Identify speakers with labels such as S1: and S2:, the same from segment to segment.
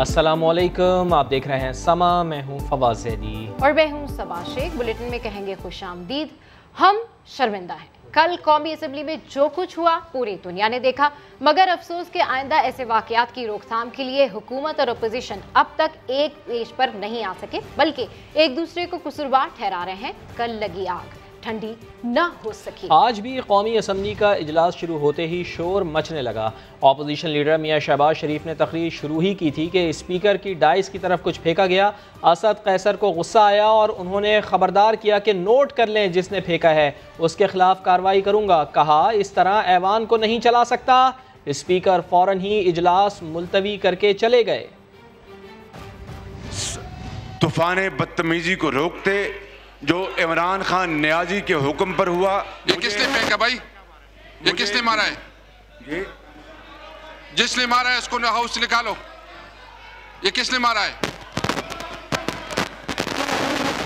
S1: अस्सलामुअलैकुम, आप देख रहे हैं समा। मैं हूं फवाज़ ज़ैदी
S2: और मैं हूं सबा शेख। बुलेटिन में कहेंगे खुशामदीद। हम शर्मिंदा हैं। कल कौमी असम्बली में जो कुछ हुआ पूरी दुनिया ने देखा, मगर अफसोस के आइंदा ऐसे वाक़यात की रोकथाम के लिए हुकूमत और अपोजिशन अब तक एक पेज पर नहीं आ सके, बल्कि एक दूसरे को कसूरवार ठहरा रहे हैं। कल लगी आग ठंडी न हो सकी।
S1: आज भी कौमी असम्बली का इजलास शुरू होते ही शोर मचने लगा। अपोजिशन लीडर मियां शहबाज शरीफ ने तकरीर शुरू ही की थी कि स्पीकर की डाइस की तरफ कुछ फेंका गया। असद कैसर को गुस्सा आया और उन्होंने खबरदार किया कि नोट कर लें, जिसने फेंका है उसके खिलाफ कार्रवाई करूंगा। कहा इस तरह ऐवान को नहीं चला सकता। स्पीकर फौरन ही इजलास मुलतवी करके चले गए।
S3: तूफान बदतमीजी को रोकते जो इमरान खान नियाजी के हुक्म पर हुआ।
S4: ये किसने फेंका भाई? ये किसने मारा है?
S3: ये
S4: जिसने मारा है इसको हाउस से निकालो। ये किसने मारा है?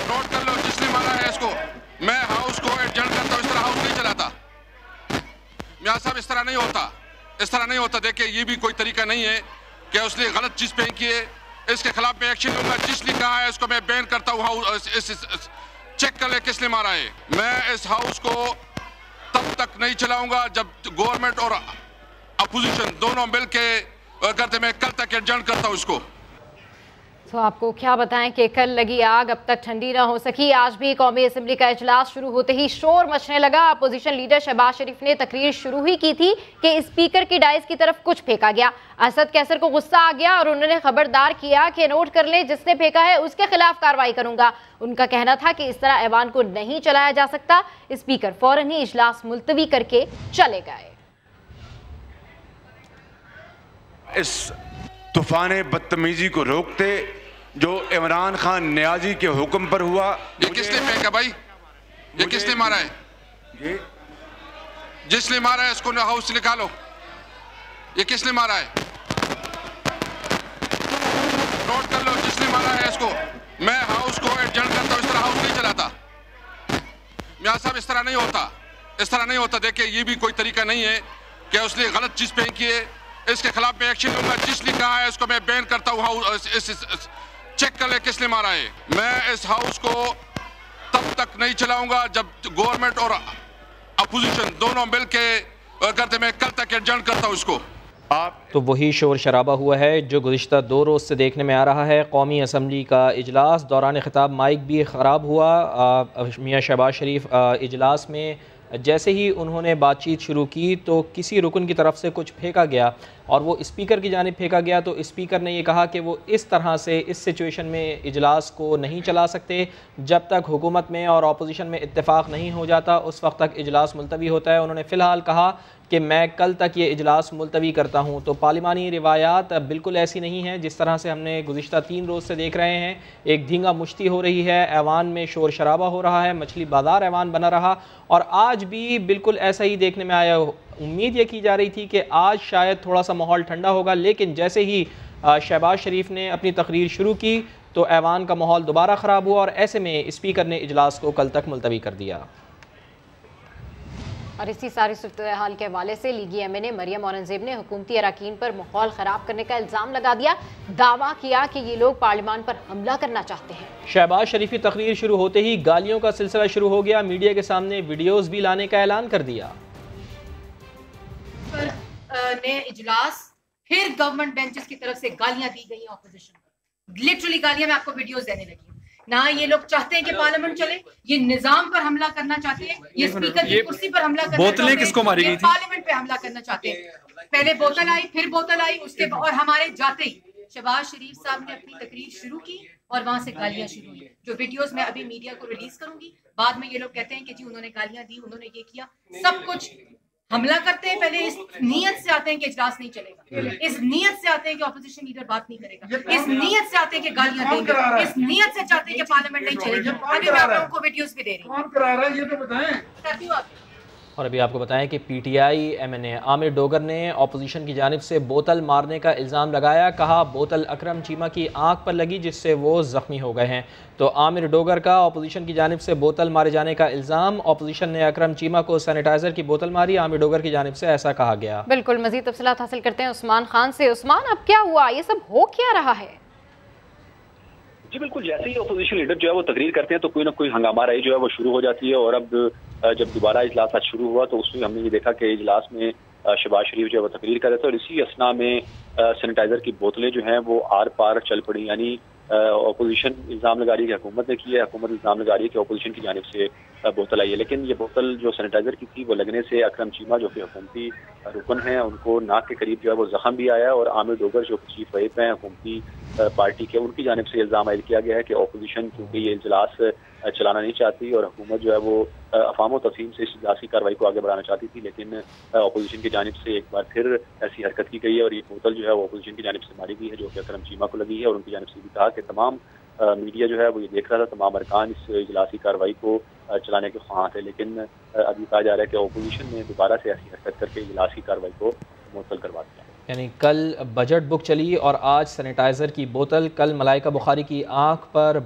S4: नोट कर लो जिसने मारा है इसको। मैं हाउस को एडजर्न करता हूं, इस तरह हाउस नहीं चलाता। मियां साहब इस तरह नहीं होता, इस तरह नहीं होता। देखिए ये भी कोई तरीका नहीं है कि उसने गलत चीज फेंकी है, इसके खिलाफ मैं एक्शन लूंगा। जिसने कहा है इसको मैं बैन करता हूं। चेक कर ले किसने मारा है। मैं इस हाउस को तब तक नहीं चलाऊंगा जब गवर्नमेंट और अपोजिशन दोनों मिलके करते। मैं कल तक एडजर्न करता हूं इसको।
S2: तो आपको क्या बताएं कि कल लगी आग अब तक ठंडी ना हो सकी। आज भी कौमी असम्बली का इजलास शुरू होते ही शोर मचने लगा। अपोजिशन लीडर शहबाज शरीफ ने तकरीर शुरू ही की थी कि स्पीकर की डाइस की तरफ कुछ फेंका गया। असद कैसर को गुस्सा आ गया और उन्होंने खबरदार किया कि नोट कर ले, जिसने फेंका है उसके खिलाफ कार्रवाई करूंगा। उनका कहना था कि इस तरह ऐवान को नहीं चलाया जा सकता। स्पीकर फौरन ही इजलास मुलतवी करके चले गए।
S3: इस तूफान बदतमीजी को रोकते जो इमरान खान नियाजी के हुक्म पर हुआ।
S4: ये किसने फेंका भाई? ये किसने मारा है?
S3: ये
S4: जिसने मारा है इसको हाउस से निकालो। ये किसने मारा है? नोट कर लो जिसने मारा है इसको। मैं हाउस को एडजर्न करता हूं, इस तरह हाउस नहीं चलाता। मियां साहब इस तरह नहीं होता, इस तरह नहीं होता। देखिए ये भी कोई तरीका नहीं है कि उसने गलत चीज फेंकी है, इसके खिलाफ मैं एक्शन लूंगा। जिसने कहा है इसको मैं बैन करता हूं। चेक कर ले किसने मारा है। मैं इस हाउस को तब तक नहीं चलाऊंगा जब गवर्नमेंट और अपोजिशन दोनों मिलके करते। मैं कल तक एडजर्न करता हूं इसको।
S1: तो वही शोर शराबा हुआ है जो गुज़िश्ता 2 रोज़ से देखने में आ रहा है। कौमी असम्बली का इजलास दौरान ख़िताब माइक भी ख़राब हुआ। मियां शहबाज शरीफ इजलास में जैसे ही उन्होंने बातचीत शुरू की तो किसी रुकन की तरफ से कुछ फेंका गया और वो स्पीकर की जानिब फेंका गया। तो स्पीकर ने ये कहा कि वो इस तरह से इस सिचुएशन में इजलास को नहीं चला सकते। जब तक हुकूमत में और अपोजिशन में इत्तेफाक नहीं हो जाता उस वक्त तक इजलास मुलतवी होता है। उन्होंने फ़िलहाल कहा कि मैं कल तक ये इजलास मुलतवी करता हूँ। तो पार्लिमानी रिवायात बिल्कुल ऐसी नहीं है जिस तरह से हमने गुज़िश्ता 3 रोज़ से देख रहे हैं। एक धींगा मुश्ती हो रही है, ऐवान में शोर शराबा हो रहा है, मछली बाजार ऐवान बना रहा और आज भी बिल्कुल ऐसा ही देखने में आया। उम्मीद ये की जा रही थी कि आज शायद थोड़ा सा माहौल ठंडा होगा, लेकिन जैसे ही शहबाज शरीफ ने अपनी तकरीर शुरू की तो ऐवान का माहौल दोबारा ख़राब हुआ और ऐसे में स्पीकर ने इजलास को कल तक मुलतवी कर दिया।
S2: और इसी सारी सूरत हाल के हवाले से लीगी MNA मरियम औरंगजेब ने हुकूमती अरकान पर माहौल ख़राब करने का इल्ज़ाम लगा दिया। दावा किया कि ये लोग पार्लियामान पर हमला करना चाहते हैं।
S1: शहबाज शरीफ की तकरीर शुरू होते ही गालियों का सिलसिला शुरू हो गया। मीडिया के सामने वीडियोज़ भी लाने का ऐलान कर दिया।
S5: ने इजलास फिर गवर्नमेंट बेंचेस की तरफ से गालियां दी गई ऑपोजिशन को। लिटरली गालियां मैं आपको वीडियोस देने लगी हूं। ना ये लोग चाहते हैं कि पार्लियामेंट चले, ये निजाम पर हमला करना चाहते हैं, ये स्पीकर की कुर्सी पर हमला करना चाहते हैं। बोतलें किसको मारी गई थी? पार्लियामेंट पे हमला करना चाहते हैं। पहले बोतल आई, फिर बोतल आई, उसके और हमारे जाते ही शहबाज शरीफ साहब ने अपनी तकरीर शुरू की और वहां से गालियां शुरू हुई, जो वीडियोस मैं अभी मीडिया को रिलीज करूंगी। बाद में ये लोग कहते हैं कि जी उन्होंने गालियां दी, उन्होंने ये किया, सब कुछ हमला करते हैं। पहले इस नीयत से आते हैं कि इजलास नहीं चलेगा, इस नीयत से आते हैं कि ऑपोजिशन लीडर बात नहीं करेगा, इस नीयत से आते हैं कि गालियां देंगे, इस नीयत से चाहते हैं कि पार्लियामेंट नहीं चलेगी। अभी मैं आप लोगों को वीडियोस भी दे रही हूं। कौन करा रहा है ये तो बताएं।
S1: और अभी आपको बताएं कि PTI MNA आमिर डोगर ने अपोजिशन की जानिब से बोतल मारने का इल्ज़ाम लगाया। कहा बोतल अकरम चीमा की आंख पर लगी जिससे वो ज़ख्मी हो गए हैं। तो आमिर डोगर का अपोजिशन की जानिब से बोतल मारे जाने का इल्ज़ाम। अपोजिशन ने अकरम चीमा को सैनिटाइज़र की बोतल मारी। आमिर डोगर की जानिब से ऐसा कहा गया।
S2: बिल्कुल, मज़ीद तफसीलात हासिल करते हैं उस्मान खान से। उस्मान, अब क्या हुआ, ये सब हो क्या रहा है?
S6: जी बिल्कुल, जैसे ही अपोजिशन लीडर जो है वो तकरीर करते हैं तो कोई ना कोई हंगामा रही जो है वो शुरू हो जाती है। और अब जब दोबारा इजलास आज शुरू हुआ तो उसमें हमने ये देखा कि इजलास में शहबाज शरीफ जो है वो तकरीर कर रहे थे और इसी असना में सैनिटाइजर की बोतलें जो हैं वो आर पार चल पड़ी। यानी अपोजिशन इल्ज़ाम लगा रही है कि हुकूमत ने की है, हुकूमत इल्ज़ाम लगा रही है कि अपोजिशन की जानिब से बोतल आई है। लेकिन ये बोतल जो सैनिटाइजर की थी वो लगने से अकरम चीमा जो कि हुकूमती रुकन हैं उनको नाक के करीब जो है वो जख्म भी आया। और आमिर डोगर जो चीफ व्हिप हैं हुकूमती पार्टी के, उनकी जानिब से इल्ज़ाम आयद किया गया है कि अपोजिशन क्योंकि ये इजलास चलाना नहीं चाहती और हुकूमत जो है वो अफवाम तफहीम से इस इजलासी कार्रवाई को आगे बढ़ाना चाहती थी, लेकिन अपोजिशन की जानिब से एक बार फिर ऐसी हरकत की गई है और ये बोतल जो है वो अपोजिशन की जानिब से मारी गई है जो कि अकरम चीमा को लगी है। और उनकी जानिब से भी कहा कि तमाम मीडिया जो है वो ये देख रहा था, तमाम अरकान इस इजलासी कार्रवाई को चलाने के ख्वाह थे, लेकिन अभी कहा जा रहा है कि अपोजिशन ने दोबारा से ऐसी हरकत करके इजलासी कार्रवाई को मुअत्तल करवा दिया।
S1: यानी कल बजट बुक चली और आज सैनिटाइज़र की बोतल, कल मलाइका बुखारी की आंख पर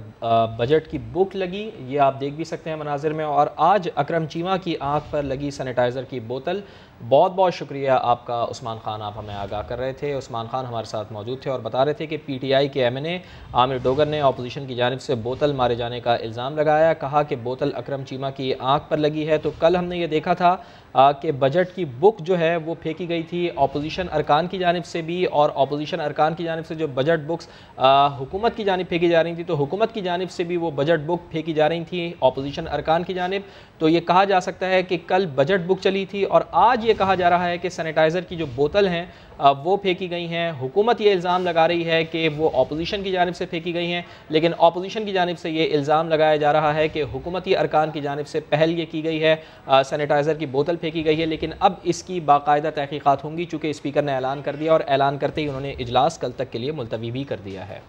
S1: बजट की बुक लगी, ये आप देख भी सकते हैं मनाजिर में, और आज अकरम चीमा की आंख पर लगी सैनिटाइज़र की बोतल। बहुत बहुत शुक्रिया आपका उस्मान खान, आप हमें आगाह कर रहे थे। उस्मान खान हमारे साथ मौजूद थे और बता रहे थे कि PTI के MNA आमिर डोगर ने अपोजिशन की जानिब से बोतल मारे जाने का इल्ज़ाम लगाया। कहा कि बोतल अकरम चीमा की आंख पर लगी है। तो कल हमने ये देखा था कि बजट की बुक जो है वो फेंकी गई थी अपोजिशन अरकान की जानिब से भी, और अपोजिशन अरकान की जानिब से जो बजट बुक्स हुकूमत की जानिब फेंकी जा रही थी तो हुकूमत की जानिब से भी वो बजट बुक फेंकी जा रही थी अपोजिशन अरकान की जानिब। तो ये कहा जा सकता है कि कल बजट बुक चली थी और आज ये कहा जा रहा है कि सैनिटाइज़र की जो बोतल हैं वो फेंकी गई हैं। हुकूमत ये इल्ज़ाम लगा रही है कि वो अपोजिशन की जानिब से फेंकी गई हैं, लेकिन अपोजिशन की जानिब से ये इल्ज़ाम लगाया जा रहा है कि हुकूमती अरकान की जानिब से पहल ये की गई है, सैनिटाइज़र की बोतल फेंकी गई है। लेकिन अब इसकी बाकायदा तहकीकात होंगी चूँकि स्पीकर ने ऐलान कर दिया और ऐलान करते ही उन्होंने इजलास कल तक के लिए मुलतवी भी कर दिया है।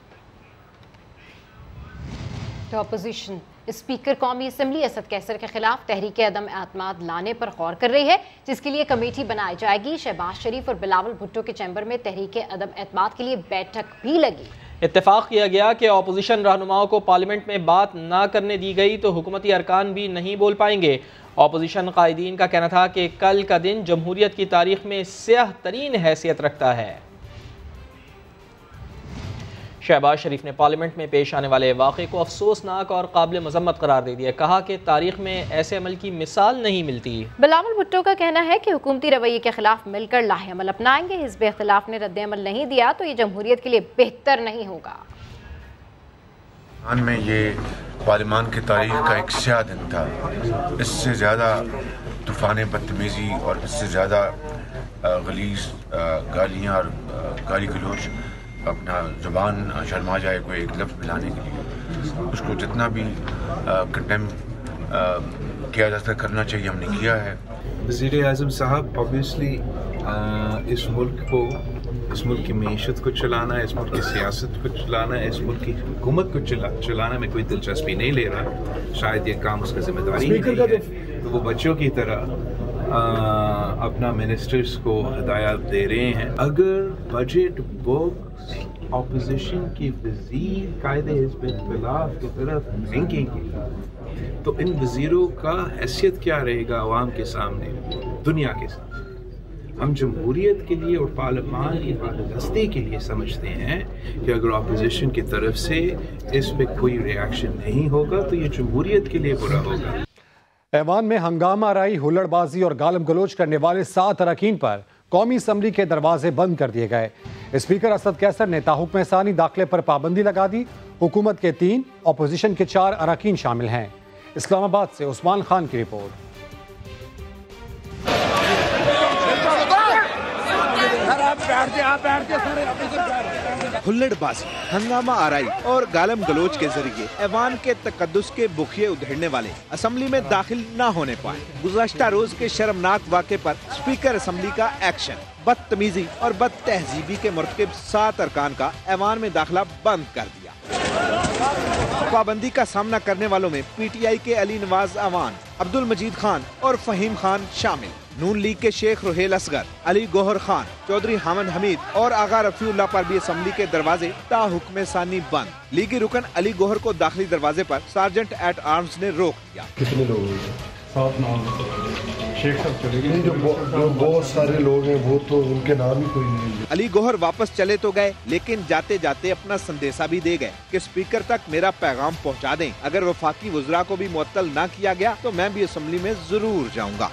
S2: तो अपोजिशन स्पीकर कौमी असम्बली असद कैसर के खिलाफ तहरीक अदम एतमाद लाने पर गौर कर रही है, जिसके लिए कमेटी बनाई जाएगी। शहबाज शरीफ और बिलावल भुट्टो के चैम्बर में तहरीक अदम एतमाद के लिए बैठक भी लगी।
S1: इत्तेफाक किया गया कि अपोजिशन रहनुमाओं को पार्लियामेंट में बात ना करने दी गई तो हुकूमती अरकान भी नहीं बोल पाएंगे। अपोजिशन कायदीन का कहना था कि कल का दिन जमहूरियत की तारीख में स्याह तरीन हैसियत रखता है। शहबाज शरीफ ने पार्लियामेंट में पेश आने वाले वाक़े को अफसोसनाक और काबिल मजम्मत करार दे दिया। कहा कि तारीख में ऐसे अमल की मिसाल नहीं मिलती। बिलावल
S2: भुट्टो का कहना है कि हुकूमती रवैये के खिलाफ मिलकर लाहे अमल अपनाएंगे। हिज़्ब इख्तिलाफ ने रद्द अमल नहीं दिया तो ये जमहूरियत के लिए बेहतर नहीं होगा।
S3: में ये पार्लियामान की तारीख का एक स्याह दिन था। इससे ज़्यादा तूफ़ान बदतमीज़ी और इससे ज़्यादा गलीज़ गालियाँ और गाली गलोच अपना ज़ुबान शर्मा जाए कोई एक लफ्ज़ मिलाने के लिए उसको जितना भी कंडेम किया जा सकता करना चाहिए हमने किया है।
S7: वज़ीर आज़म साहब ऑब्वियसली इस मुल्क की मईशत को चलाना, इस मुल्क की सियासत को चलाना, इस मुल्क की हुकूमत को चलाना में कोई दिलचस्पी नहीं ले रहा। शायद ये काम उसका जिम्मेदारी नहीं है, तो वो बच्चों की तरह अपना मिनिस्टर्स को हिदायत दे रहे हैं। अगर बजट बुक ऑपोजिशन की वज़ीर कायदे हिज़्ब इख्तिलाफ की तरफ फेंकेंगे तो इन वज़ीरों का हैसियत क्या रहेगा अवाम के सामने, दुनिया के सामने। हम जमहूरियत के लिए और पार्लियामान की बालादस्ती के लिए समझते हैं कि अगर अपोजिशन की तरफ से इस पर कोई रिएक्शन नहीं होगा तो ये जमहूरियत के लिए बुरा होगा।
S8: ऐवान में हंगामा राई, हुल्लड़बाजी और गालम गलोच करने वाले 7 अरकान पर कौमी असम्बली के दरवाजे बंद कर दिए गए। स्पीकर असद कैसर ने ताहुक्म सानी दाखिले पर पाबंदी लगा दी। हुकूमत के 3, अपोजिशन के 4 अरकान शामिल हैं। इस्लामाबाद से उस्मान खान की रिपोर्ट।
S9: हुल्लड़बाजी, हंगामा आराई और गालम गलोच के जरिए ऐवान के तकद्दुस के बुखिये उधेड़ने वाले असम्बली में दाखिल न होने पाए। गुज़श्ता रोज के शर्मनाक वाक़े पर स्पीकर असम्बली का एक्शन। बदतमीजी और बदतहजीबी के मुरतकिब 7 अरकान का ऐवान में दाखिला बंद कर दिया। पाबंदी का सामना करने वालों में PTI के अली नवाज अवान, अब्दुल मजीद खान और फहीम खान शामिल। नून लीग के शेख रुहेल असगर, अली गौहर खान, चौधरी हामद हमीद और आगा रफीउल्लाह पर भी असेंबली के दरवाजे ताहुक्म सानी बंद। लीगी रुकन अली गौहर को दाखिली दरवाजे पर सार्जेंट एट आर्म्स ने रोक दिया।
S10: कितने लोग हैं? 7 नाम शेख साहब चले गए। जो बहुत सारे लोग हैं वो तो उनके नाम ही कोई नहीं है।
S9: अली गौहर वापस चले तो गए, लेकिन जाते जाते अपना संदेशा भी दे गए कि स्पीकर तक मेरा पैगाम पहुंचा दें। अगर वफाकी वज़रा को भी मुअत्तल न किया गया तो मैं भी असेंबली में जरूर जाऊंगा।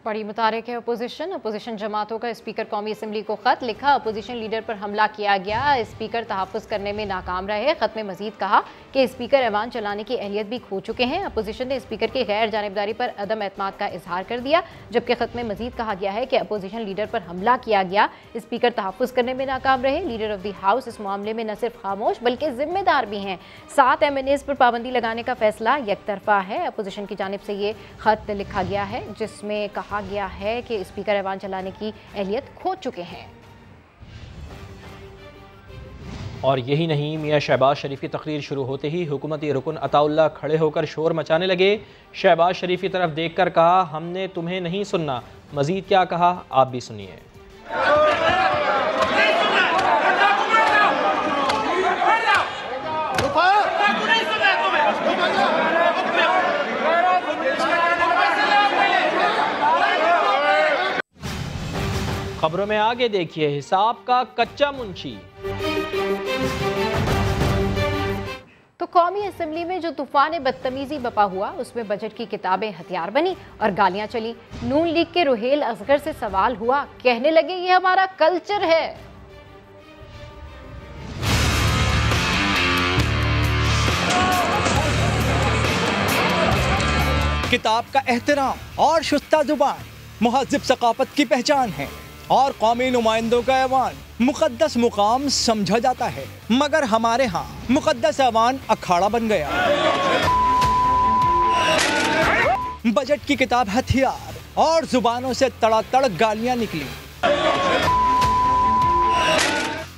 S2: बड़ी मुतारिक है अपोजिशन जमातों का स्पीकर कौमी असम्बली को खत लिखा। अपोजिशन लीडर पर हमला किया गया, स्पीकर तहफ़्फ़ुज़ करने में नाकाम रहे। खत में मजीद कहा कि स्पीकर ऐवान चलाने की अहलियत भी खो चुके हैं। अपोजिशन ने स्पीकर की गैर जानिबदारी पर अदम एतमाद का इजहार कर दिया, जबकि खत में मजीद कहा गया है कि अपोजिशन लीडर पर हमला किया गया, स्पीकर तहफ़्फ़ुज़ करने में नाकाम रहे। लीडर ऑफ द हाउस इस मामले में न सिर्फ खामोश बल्कि जिम्मेदार भी हैं। 7 MNAs पर पाबंदी लगाने का फैसला यकतरफा है। अपोजिशन की जानिब से ये खत लिखा गया है जिसमें कहा गया है कि स्पीकर ऐवान चलाने की अहलियत खो चुके हैं।
S1: और यही नहीं, मियां शहबाज शरीफ की तकरीर शुरू होते ही हुकूमती रुकन अताउल्लाह खड़े होकर शोर मचाने लगे। शहबाज शरीफ की तरफ देखकर कहा, हमने तुम्हें नहीं सुनना। मजीद क्या कहा आप भी सुनिए। खबरों में आगे देखिए, हिसाब का कच्चा मुंशी।
S2: तो कौमी असम्बली में जो तूफान बदतमीजी बपा हुआ उसमें बजट की किताबें हथियार बनी और गालियां चली। नून लीग के रुहेल असगर से सवाल हुआ, कहने लगे ये हमारा कल्चर है।
S11: किताब का एहतराम और शुस्ता जुबान मुहज़्ज़िब सकाफत की पहचान है और कौमी नुमाइंदों का ऐवान मुक़द्दस मुकाम समझा जाता है, मगर हमारे यहाँ मुक़द्दस ऐवान अखाड़ा बन गया। बजट की किताब हथियार और जुबानों से तड़ातड़ गालियां निकली।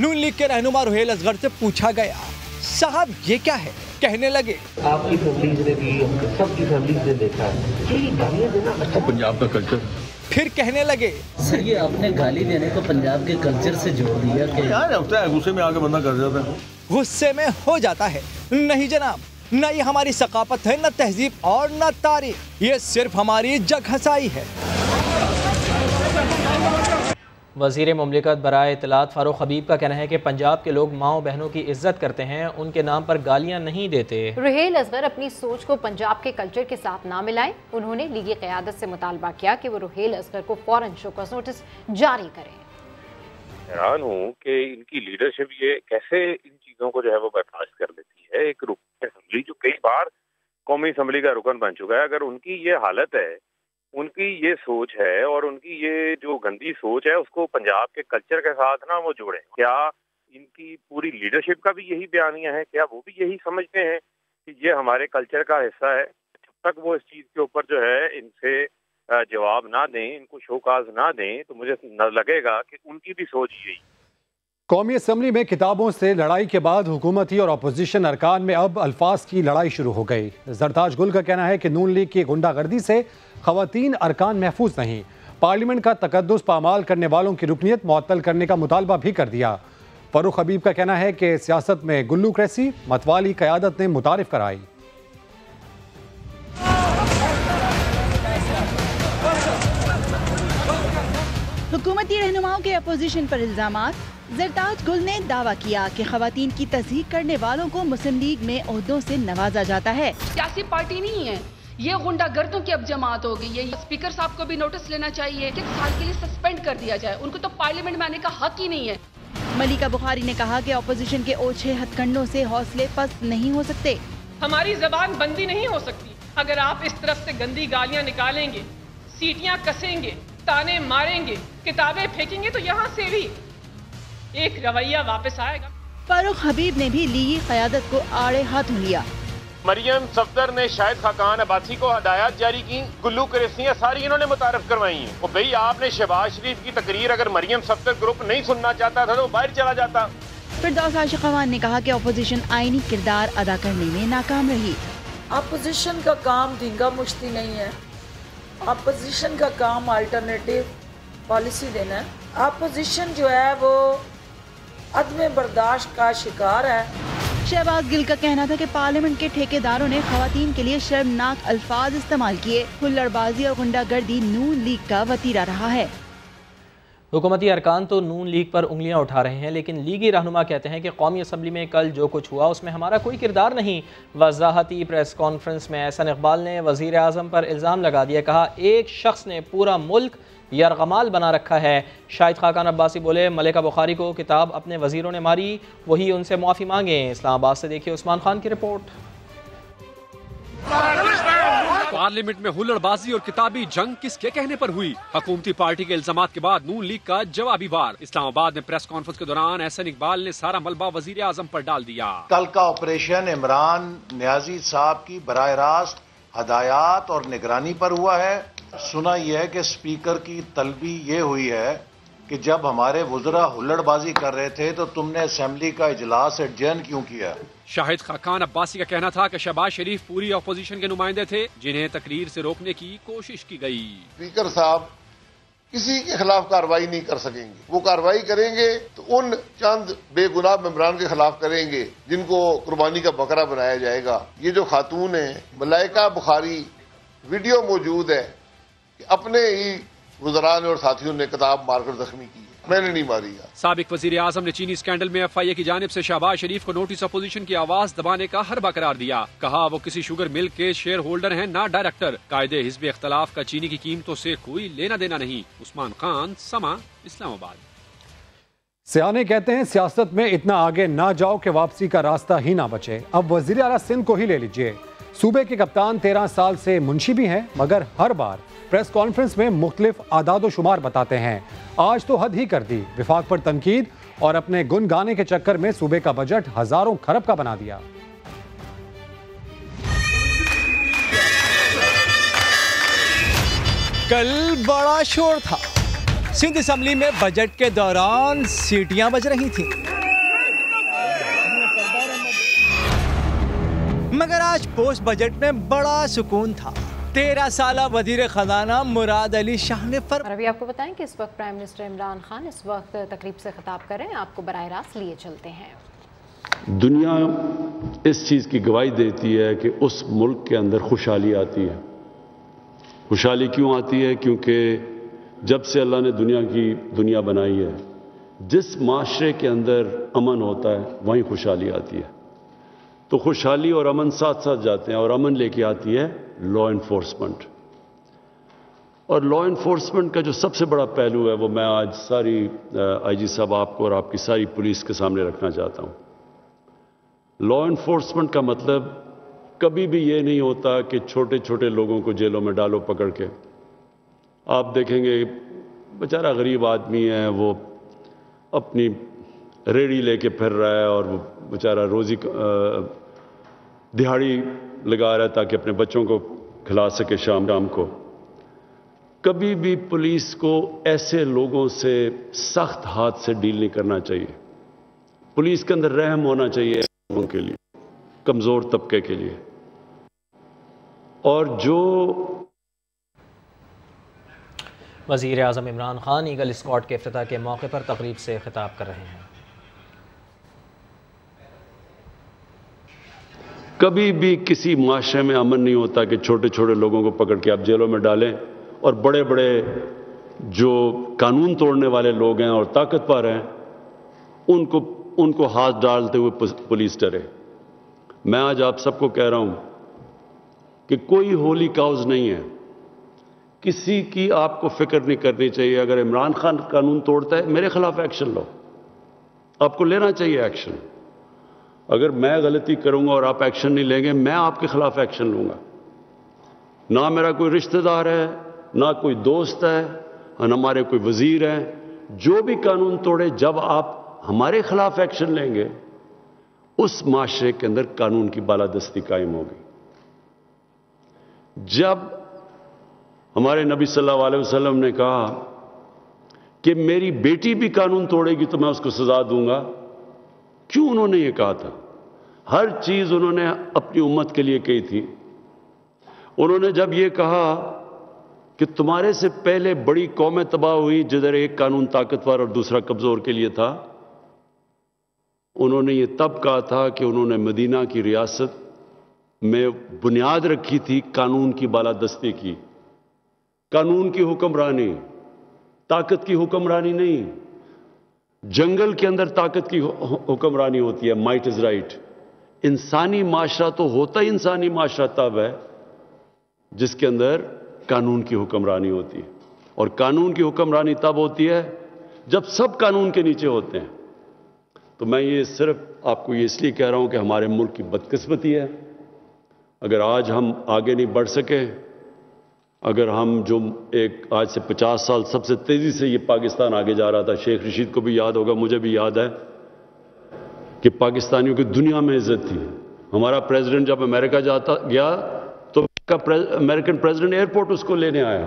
S11: नून लीग के रहनुमा रुहेल असगर से पूछा गया, साहब ये क्या है? कहने लगे,
S12: आपकी फैमिलीज ने भी, सबकी फैमिलीज ने देखा है ये गालियां देना अच्छा पंजाब का कल्चर।
S11: फिर कहने लगे,
S12: सर ये आपने गाली देने को पंजाब के कल्चर से जोड़ दिया कि यार होता है, गुस्से में आके बंदा कर जाता है।
S11: गुस्से में हो जाता है? नहीं जनाब, न ये हमारी सकाफत है, न तहजीब और न तारीख, ये सिर्फ हमारी जगहसाई है।
S1: वज़ीर मुमलिकत बराए इत्तलात फारूक हबीब का कहना है कि पंजाब के लोग माओ बहनों की इज्जत करते हैं, उनके नाम पर गालियां नहीं देते।
S2: रुहेल असगर अपनी सोच को पंजाब के कल्चर के साथ ना मिलाएं। उन्होंने लीगी क़यादत से मुतालबा किया कि वो रुहेल असगर को फौरन शोकॉज नोटिस जारी करें।
S13: हैरान हूँ कि इनकी लीडरशिप ये कैसे इन चीज़ों को जो है वो बर्दाश्त कर लेती है। एक रुकन असम्बली जो कई बार कौमी असम्बली का रुकन बन चुका है, अगर उनकी ये हालत है, उनकी ये सोच है और उनकी ये जो गंदी सोच है उसको पंजाब के कल्चर के साथ ना वो जोड़ें। क्या इनकी पूरी लीडरशिप का भी यही बयानिया है? क्या वो भी यही समझते हैं कि ये हमारे कल्चर का हिस्सा है? जब तक वो इस चीज़ के ऊपर जो है इनसे जवाब ना दें, इनको शोकाज ना दें, तो मुझे न लगेगा कि उनकी भी सोच यही।
S8: कौमी असम्बली में किताबों से लड़ाई के बाद हुकूमती और अपोजिशन अरकान में अब अल्फाज की लड़ाई शुरू हो गई। जरताज गुल का कहना है कि नून लीग की गुंडागर्दी से खवातीन अरकान महफूज नहीं। पार्लियामेंट का तकद्दुस पामाल करने वालों की रुकनियत मुअत्तल करने का मुतालबा भी कर दिया। फारूक हबीब का कहना है कि सियासत में गुल्लूक्रेसी मतवाली क़यादत ने मुतारिफ कराई।
S14: हुकूमती रहनुमाओं के अपोजिशन पर इल्जामात। जरताज गुल ने दावा किया कि खवातीन की तस्दीक करने वालों को मुस्लिम लीग में ओहदों से नवाजा जाता है।
S15: सियासी पार्टी नहीं है ये, गुंडागर्दों की अब जमात हो गई है। स्पीकर साहब को भी नोटिस लेना चाहिए कि 1 साल के लिए सस्पेंड कर दिया जाए, उनको तो पार्लियामेंट में आने का हक ही नहीं है।
S14: मलिका बुखारी ने कहा कि अपोजिशन के ओछे हथकंडों से हौसले पस्त नहीं हो सकते।
S16: हमारी जबान बंदी नहीं हो सकती। अगर आप इस तरफ से गंदी गालियां निकालेंगे, सीटियां कसेंगे, ताने मारेंगे, किताबें फेंकेंगे, तो यहाँ से भी एक रवैया वापस आएगा।
S14: फारूक हबीब ने भी लीगी क़यादत को आड़े हाथों लिया।
S13: मरियम सफदर ने शाहिद खाकान अब्बासी को हदायत जारी की, गुल्लू क्रेसियां सारी इन्होंने मुतारफ करवाई हैं। तो भाई आपने शहबाज शरीफ की तकरीर, अगर मरियम सफदर ग्रुप नहीं सुनना चाहता था तो बाहर चला जाता।
S14: फिरदौस आशिक़वान ने कहा कि अपोजिशन आईनी किरदार अदा करने में नाकाम रही।
S17: अपोजिशन का काम धींगा मुश्ती नहीं है, अपोजिशन का काम अल्टरनेटिव पॉलिसी देना है। अपोजिशन जो है वो अदम बर्दाश्त का शिकार है।
S14: शहबाज गिल का कहना था कि पार्लियामेंट के ठेकेदारों ने खवातीन के लिए शर्मनाक अल्फाज इस्तेमाल किए। हुल्लड़बाजी और गुंडागर्दी नून लीग का वतीरा रहा है।
S1: हुकूमती अरकान तो नून लीग पर उंगलियां उठा रहे हैं, लेकिन लीगी रहनुमा कहते हैं कि कौमी असम्बली में कल जो कुछ हुआ उसमें हमारा कोई किरदार नहीं। वजाहती प्रेस कॉन्फ्रेंस में एहसन इकबाल ने वज़ीर आज़म पर इल्ज़ाम लगा दिया, कहा एक शख्स ने पूरा मुल्क यरगमाल बना रखा है। शाहिद खाकान अब्बासी बोले, मलिका बुखारी को किताब अपने वजीरों ने मारी, वही उनसे माफ़ी मांगे। इस्लामाबाद से देखिए उस्मान खान की रिपोर्ट।
S18: पार्लियामेंट में हुल्लड़बाजी और किताबी जंग किसके कहने पर हुई? हुकूमती पार्टी के इल्जामात के बाद नून लीग का जवाबी वार। इस्लामाबाद में प्रेस कॉन्फ्रेंस के दौरान एहसन इकबाल ने सारा मलबा वजीर आजम पर डाल दिया।
S19: कल का ऑपरेशन इमरान नियाजी साहब की बराह रास्त हदायत और निगरानी पर हुआ है। सुना यह है कि स्पीकर की तलबी ये हुई है कि जब हमारे वुज़रा हुल्लड़बाजी कर रहे थे तो तुमने असेंबली का इजलास एडजर्न क्यों किया?
S18: शाहिद खाकान अब्बासी का कहना था कि शहबाज शरीफ पूरी अपोजिशन के नुमाइंदे थे, जिन्हें तकरीर से रोकने की कोशिश की गई।
S10: स्पीकर साहब किसी के खिलाफ कार्रवाई नहीं कर सकेंगे। वो कार्रवाई करेंगे तो उन चंद बेगुनाह मेंबरान के खिलाफ करेंगे जिनको कुर्बानी का बकरा बनाया जाएगा। ये जो खातून है मलाइका बुखारी, वीडियो मौजूद है कि अपने ही वज़रान और साथियों ने किताब मारकर जख्मी की, मैंने नहीं मारी।
S18: साबिक वजीर आजम ने चीनी स्कैंडल में FIA की जानिब से शहबाज शरीफ को नोटिस अपोजिशन की आवाज दबाने का हरबा करार दिया। कहा वो किसी शुगर मिल के शेयर होल्डर हैं, ना डायरेक्टर। कायदे हिज़्ब इख्तलाफ का चीनी की कीमतों से कोई लेना देना नहीं। उस्मान खान, समा, इस्लामाबाद।
S8: सियाने कहते हैं सियासत में इतना आगे ना जाओ कि वापसी का रास्ता ही ना बचे। अब वजीर आला सिंध को ही ले लीजिए। सूबे के कप्तान 13 साल से मुंशी भी हैं, मगर हर बार प्रेस कॉन्फ्रेंस में मुख्तलिफ आदाद व शुमार बताते हैं। आज तो हद ही कर दी, विफाक पर तनकीद और अपने गुन गाने के चक्कर में सूबे का बजट हजारों खरब का बना दिया।
S11: कल बड़ा शोर था। सिंध असेंबली में बजट के दौरान सीटियां बज रही थीं। मगर आज पोस्ट बजट में बड़ा सुकून था। 13 साला वजीर खजाना मुराद अली शाह ने
S2: और अभी आपको बताएं कि इस वक्त प्राइम मिनिस्टर इमरान खान इस वक्त तकरीब से खिताब कर रहे हैं। आपको बराह रास्त लिए चलते हैं।
S20: दुनिया इस चीज़ की गवाही देती है कि उस मुल्क के अंदर खुशहाली आती है। खुशहाली क्यों आती है? क्योंकि जब से अल्लाह ने दुनिया बनाई है, जिस माशरे के अंदर अमन होता है वहीं खुशहाली आती है। तो खुशहाली और अमन साथ साथ जाते हैं, और अमन लेके आती है लॉ इन्फोर्समेंट। और लॉ इन्फोर्समेंट का जो सबसे बड़ा पहलू है वो मैं आज सारी IG साहब आपको और आपकी सारी पुलिस के सामने रखना चाहता हूं। लॉ इन्फोर्समेंट का मतलब कभी भी ये नहीं होता कि छोटे छोटे लोगों को जेलों में डालो पकड़ के। आप देखेंगे बेचारा गरीब आदमी है, वो अपनी रेड़ी लेके फिर रहा है और वो बेचारा रोजी दिहाड़ी लगा रहा है ताकि अपने बच्चों को खिला सके शाम को। कभी भी पुलिस को ऐसे लोगों से सख्त हाथ से डील नहीं करना चाहिए। पुलिस के अंदर रहम होना चाहिए लोगों के लिए, कमजोर तबके के लिए। और जो
S1: वज़ीर आज़म इमरान खान ईगल स्क्वाड के इफ्तिताह के मौके पर तकरीब से खिताब कर रहे हैं।
S20: कभी भी किसी माशरे में अमन नहीं होता कि छोटे छोटे लोगों को पकड़ के आप जेलों में डालें और बड़े बड़े जो कानून तोड़ने वाले लोग हैं और ताकतवर हैं उनको हाथ डालते हुए पुलिस डरे। मैं आज आप सबको कह रहा हूं कि कोई होली काउज नहीं है, किसी की आपको फिक्र नहीं करनी चाहिए। अगर इमरान खान कानून तोड़ता है मेरे खिलाफ एक्शन लो, आपको लेना चाहिए एक्शन। अगर मैं गलती करूंगा और आप एक्शन नहीं लेंगे, मैं आपके खिलाफ एक्शन लूंगा। ना मेरा कोई रिश्तेदार है, ना कोई दोस्त है, ना हमारे कोई वजीर हैं। जो भी कानून तोड़े, जब आप हमारे खिलाफ एक्शन लेंगे उस माशरे के अंदर कानून की बालादस्ती कायम होगी। जब हमारे नबी सल्लल्लाहु अलैहि वसल्लम ने कहा कि मेरी बेटी भी कानून तोड़ेगी तो मैं उसको सजा दूंगा, क्यों उन्होंने ये कहा था? हर चीज उन्होंने अपनी उम्मत के लिए कही थी। उन्होंने जब ये कहा कि तुम्हारे से पहले बड़ी कौमें तबाह हुई जिधर एक कानून ताकतवर और दूसरा कमजोर के लिए था, उन्होंने ये तब कहा था कि उन्होंने मदीना की रियासत में बुनियाद रखी थी कानून की बालादस्ती की, कानून की हुक्मरानी, ताकत की हुक्मरानी नहीं। जंगल के अंदर ताकत की हुक्मरानी होती है, माइट इज राइट। इंसानी माशरा तो होता ही इंसानी माशरा तब है जिसके अंदर कानून की हुक्मरानी होती है, और कानून की हुक्मरानी तब होती है जब सब कानून के नीचे होते हैं। तो मैं ये सिर्फ आपको ये इसलिए कह रहा हूं कि हमारे मुल्क की बदकिस्मती है अगर आज हम आगे नहीं बढ़ सके, अगर हम जो एक आज से 50 साल सबसे तेजी से ये पाकिस्तान आगे जा रहा था, शेख रशीद को भी याद होगा, मुझे भी याद है कि पाकिस्तानियों की दुनिया में इज्जत थी। हमारा प्रेसिडेंट जब अमेरिका जाता गया तो अमेरिकन प्रेसिडेंट एयरपोर्ट उसको लेने आया,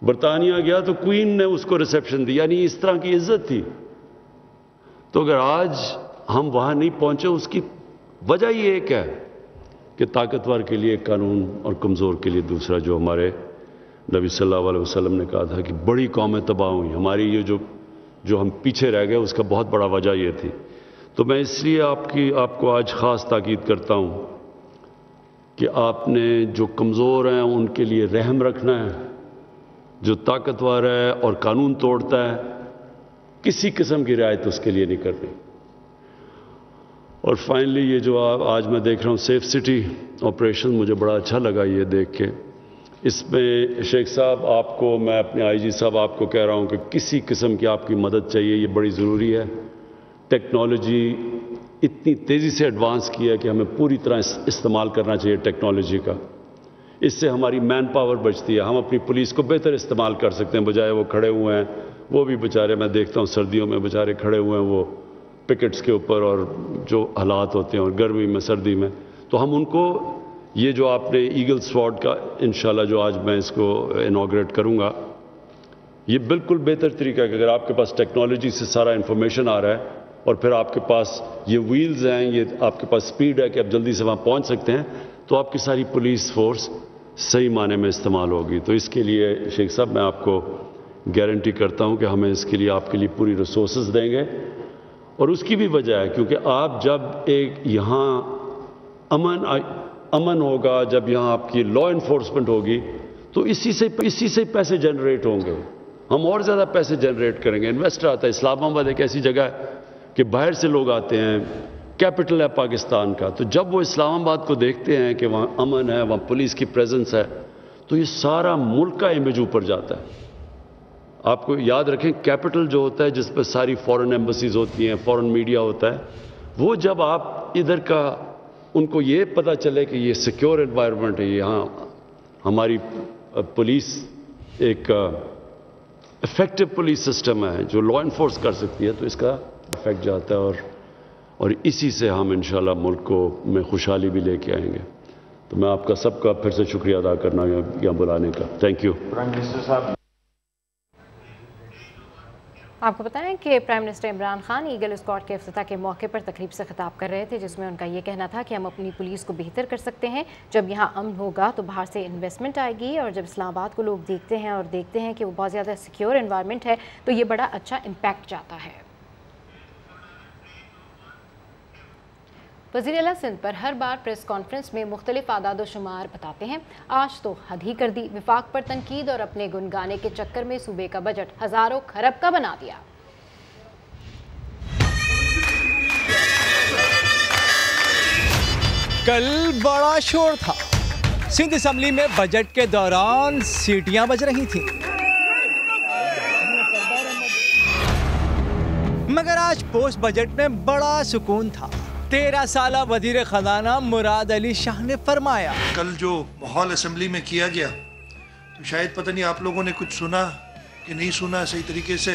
S20: बरतानिया गया तो क्वीन ने उसको रिसेप्शन दी, यानी इस तरह की इज्जत थी। तो अगर आज हम वहां नहीं पहुंचे उसकी वजह ही एक है कि ताकतवर के लिए कानून और कमज़ोर के लिए दूसरा। जो हमारे नबी सल्लल्लाहु अलैहि वसल्लम ने कहा था कि बड़ी कौमें तबाह हुई, हमारी ये जो हम पीछे रह गए उसका बहुत बड़ा वजह ये थी। तो मैं इसलिए आपको आज ख़ास ताकीद करता हूँ कि आपने जो कमज़ोर हैं उनके लिए रहम रखना है, जो ताकतवर है और कानून तोड़ता है किसी किस्म की रियायत उसके लिए नहीं करनी। और फाइनली ये जो आज मैं देख रहा हूँ सेफ सिटी ऑपरेशन, मुझे बड़ा अच्छा लगा ये देख के। इसमें शेख साहब आपको, मैं अपने आईजी साहब आपको कह रहा हूँ कि किसी किस्म की आपकी मदद चाहिए, ये बड़ी ज़रूरी है। टेक्नोलॉजी इतनी तेज़ी से एडवांस की है कि हमें पूरी तरह इस्तेमाल करना चाहिए टेक्नोलॉजी का। इससे हमारी मैन पावर बचती है, हम अपनी पुलिस को बेहतर इस्तेमाल कर सकते हैं, बजाय वो खड़े हुए हैं, वो भी बेचारे, मैं देखता हूँ सर्दियों में बेचारे खड़े हुए हैं वो पिकेट्स के ऊपर, और जो हालात होते हैं और गर्मी में सर्दी में, तो हम उनको ये जो आपने ईगल स्वॉर्ड का इंशाल्लाह जो आज मैं इसको इनॉग्रेट करूँगा, ये बिल्कुल बेहतर तरीका है कि अगर आपके पास टेक्नोलॉजी से सारा इन्फॉर्मेशन आ रहा है और फिर आपके पास ये व्हील्स हैं, ये आपके पास स्पीड है कि आप जल्दी से वहाँ पहुँच सकते हैं, तो आपकी सारी पुलिस फोर्स सही माने में इस्तेमाल होगी। तो इसके लिए शेख साहब मैं आपको गारंटी करता हूँ कि हमें इसके लिए आपके लिए पूरी रिसोर्सेज देंगे। और उसकी भी वजह है क्योंकि आप जब एक यहाँ अमन होगा, जब यहाँ आपकी लॉ इन्फोर्समेंट होगी, तो इसी से पैसे जनरेट होंगे, हम और ज़्यादा पैसे जनरेट करेंगे। इन्वेस्टर आता है, इस्लामाबाद एक ऐसी जगह है कि बाहर से लोग आते हैं, कैपिटल है पाकिस्तान का, तो जब वो इस्लामाबाद को देखते हैं कि वहाँ अमन है, वहाँ पुलिस की प्रेजेंस है, तो ये सारा मुल्क का इमेज ऊपर जाता है। आपको याद रखें, कैपिटल जो होता है जिस पर सारी फॉरेन एम्बसीज होती हैं, फॉरेन मीडिया होता है, वो जब आप इधर का उनको ये पता चले कि ये सिक्योर एनवायरनमेंट है, यहाँ हमारी पुलिस एक इफेक्टिव पुलिस सिस्टम है जो लॉ इन्फोर्स कर सकती है, तो इसका इफेक्ट जाता है और इसी से हम इंशाल्लाह मुल्क को में खुशहाली भी लेके आएंगे। तो मैं आपका सबका फिर से शुक्रिया अदा करना यहाँ बुलाने का। Thank you.
S3: प्राइम मिनिस्टर साहब,
S2: आपको बताएं कि prime minister Imran Khan eagle squad के इफ्तिताह के मौके पर तकरीब से खिताब कर रहे थे, जिसमें उनका ये कहना था कि हम अपनी पुलिस को बेहतर कर सकते हैं। जब यहाँ अमन होगा तो बाहर से इन्वेस्टमेंट आएगी, और जब इस्लामाबाद को लोग देखते हैं और देखते हैं कि वो बहुत ज़्यादा सिक्योर एनवायरनमेंट है, तो ये बड़ा अच्छा इम्पैक्ट जाता है। वज़ीर आला सिंध पर हर बार प्रेस कॉन्फ्रेंस में मुख्तलिफ आदाद शुमार बताते हैं, आज तो हद ही कर दी। विफाक पर तनकीद और अपने गुन गाने के चक्कर में सूबे का बजट हज़ारों खरब का बना दिया।
S11: कल बड़ा शोर था, सिंध असेंबली में बजट के दौरान सीटियां बज रही थीं। मगर आज पोस्ट बजट में बड़ा सुकून था। 13 साला वजीर खजाना मुराद अली शाह ने फरमाया,
S21: कल जो माहौल असेंबली में किया गया, तो शायद पता नहीं आप लोगों ने कुछ सुना कि नहीं सुना सही तरीके से।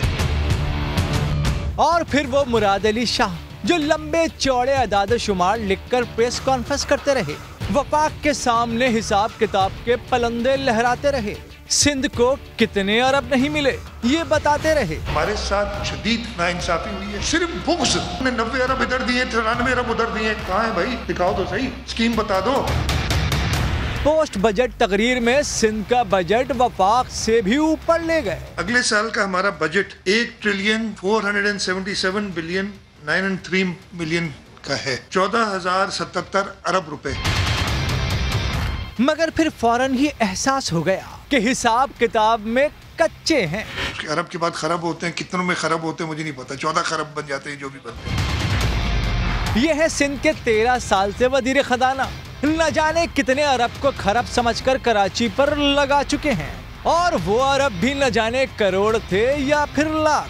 S11: और फिर वो मुराद अली शाह जो लंबे चौड़े अदाद शुमार लिखकर प्रेस कॉन्फ्रेंस करते रहे, वफाक के सामने हिसाब किताब के पलंदे लहराते रहे। सिंध को कितने अरब नहीं मिले ये बताते रहे।
S21: हमारे साथ शदीद नाइंसाफी हुई है, सिर्फ बुक्स ने 90 अरब इधर दिए, 93 अरब उधर दिए। कहाँ है भाई, दिखाओ तो सही, स्कीम बता दो।
S11: पोस्ट बजट तकरीर में सिंध का बजट वफाक से भी ऊपर ले गए।
S21: अगले साल का हमारा बजट 1,477 बिलियन 903 मिलियन का है, 14,077 अरब रुपए।
S11: मगर फिर फौरन ही एहसास हो गया कि हिसाब किताब में कच्चे हैं।
S21: अरब के बाद खरब होते हैं, कितनों में खरब होते हैं मुझे नहीं पता, 14 खरब बन जाते हैं जो भी बनते हैं।
S11: ये है सिंध के 13 साल से वजीर खजाना, न जाने कितने अरब को खरब समझकर कराची पर लगा चुके हैं, और वो अरब भी न जाने करोड़ थे या फिर लाख।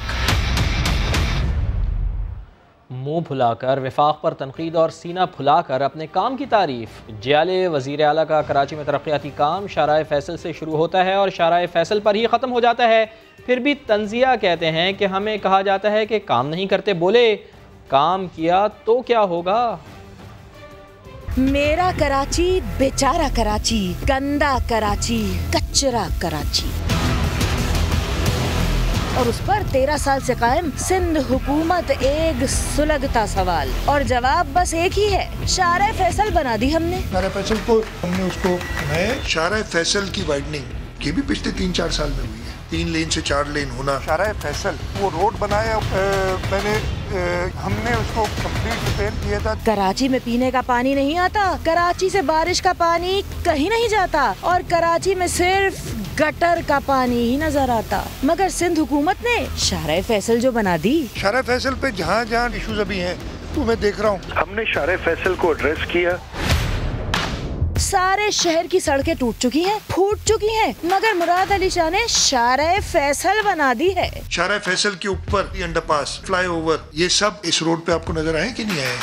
S1: मुंह फुलाकर, विफाक पर तनकीद और सीना फुलाकर अपने काम की तारीफ। जियाले वज़ीर आला का कराची में तरक्याती काम शाहराह फैसल से शुरू होता है और शाहराह फैसल पर ही ख़त्म हो जाता है। फिर भी तंजिया कहते हैं कि हमें कहा जाता है कि काम नहीं करते, बोले काम किया तो क्या होगा।
S14: मेरा कराची बेचारा कराची, गंदा कराची, कचरा कराची, और उस पर 13 साल से कायम सिंध हुकूमत एक सुलगता सवाल, और जवाब बस एक ही है, शाहराह फैसल बना दी हमने।
S21: शाहराह फैसल को हमने उसको बनाया। शाहराह फैसल की वाइडनिंग ये भी पिछले 3-4 साल में हुई है, 3 लेन से 4 लेन होना। शाहराह फैसल वो रोड बनाया, हमने उसको कंप्लीट रिपेयर किया था।
S14: कराची में पीने का पानी नहीं आता, कराची से बारिश का पानी कहीं नहीं जाता, और कराची में सिर्फ गटर का पानी ही नजर आता। मगर सिंध हुकूमत ने शाहराह फैसल जो बना दी।
S21: शाहराह फैसल पे जहाँ जहाँ इश्यूज अभी हैं तो मैं देख रहा हूँ, हमने शाहराह फैसल को एड्रेस किया।
S14: सारे शहर की सड़कें टूट चुकी हैं, फूट चुकी हैं, मगर मुराद अली शाह ने शाहराह फैसल बना दी है।
S21: शाहराह फैसल के ऊपर अंडरपास, फ्लाईओवर, ये सब इस रोड पे आपको नजर आए कि नहीं आए?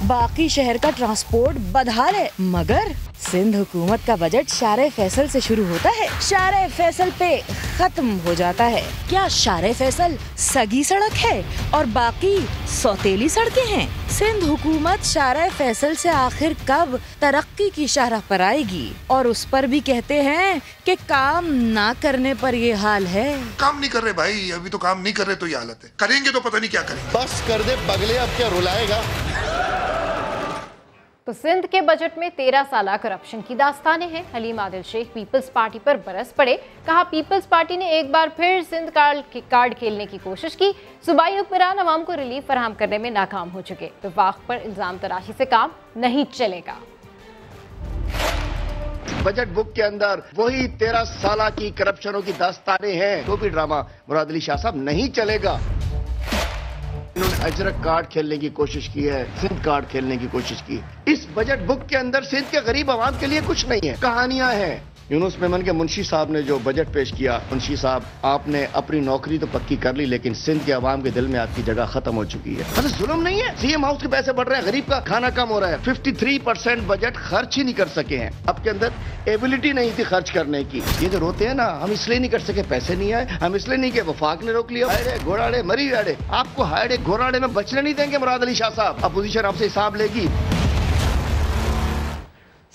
S14: बाकी शहर का ट्रांसपोर्ट बदहाल है, मगर सिंध हुकूमत का बजट शाहराह फैसल से शुरू होता है, शाहराह फैसल पे खत्म हो जाता है। क्या शाहराह फैसल सगी सड़क है और बाकी सौतेली सड़कें हैं? सिंध हुकूमत शाहराह फैसल से आखिर कब तरक्की की शाहराह पर आएगी? और उस पर भी कहते हैं कि काम ना करने पर ये हाल है।
S21: काम नहीं कर रहे भाई, अभी तो काम नहीं कर रहे तो ये हालत है, करेंगे तो पता नहीं क्या करेंगे।
S10: बस कर दे बगले, अब क्या रुलाएगा।
S2: तो सिंध के बजट में 13 साला करप्शन की दास्तानें हैं। हलीम आदिल शेख पीपल्स पार्टी पर बरस पड़े, कहा पीपल्स पार्टी ने एक बार फिर सिंध कार्ड खेलने की कोशिश की। सूबाई हुक्मरान अवाम को रिलीफ फराहम करने में नाकाम हो चुके, विफाक पर इल्जाम तराशी से काम नहीं चलेगा।
S4: बजट बुक के अंदर वही 13 साल की करप्शनों की दास्तानें हैं, तो भी ड्रामा मुराद अली शाह साहब नहीं चलेगा। इन्होंने अजरक कार्ड खेलने की कोशिश की है, सिंध कार्ड खेलने की कोशिश की। इस बजट बुक के अंदर सिंध के गरीब आवाम के लिए कुछ नहीं है, कहानियां हैं। यूनुस मेमन के मुंशी साहब ने जो बजट पेश किया, मुंशी साहब आपने अपनी नौकरी तो पक्की कर ली, लेकिन सिंध के आवाम के दिल में आपकी जगह खत्म हो चुकी है। मतलब जुल्म नहीं है, सीएम हाउस के पैसे बढ़ रहे हैं, गरीब का खाना कम हो रहा है। 53% बजट खर्च ही नहीं कर सके हैं। आपके अंदर एबिलिटी नहीं थी खर्च करने की। ये जो रोते हैं ना, हम इसलिए नहीं कर सके, पैसे नहीं आए, हम इसलिए नहीं, कि वफाक ने रोक लिया। हायरे घोड़ाड़े मरी जाड़े, आपको हायरे घोड़ाड़े में बचने नहीं देंगे मुराद अली शाह साहब। अपोजिशन आपसे हिसाब लेगी।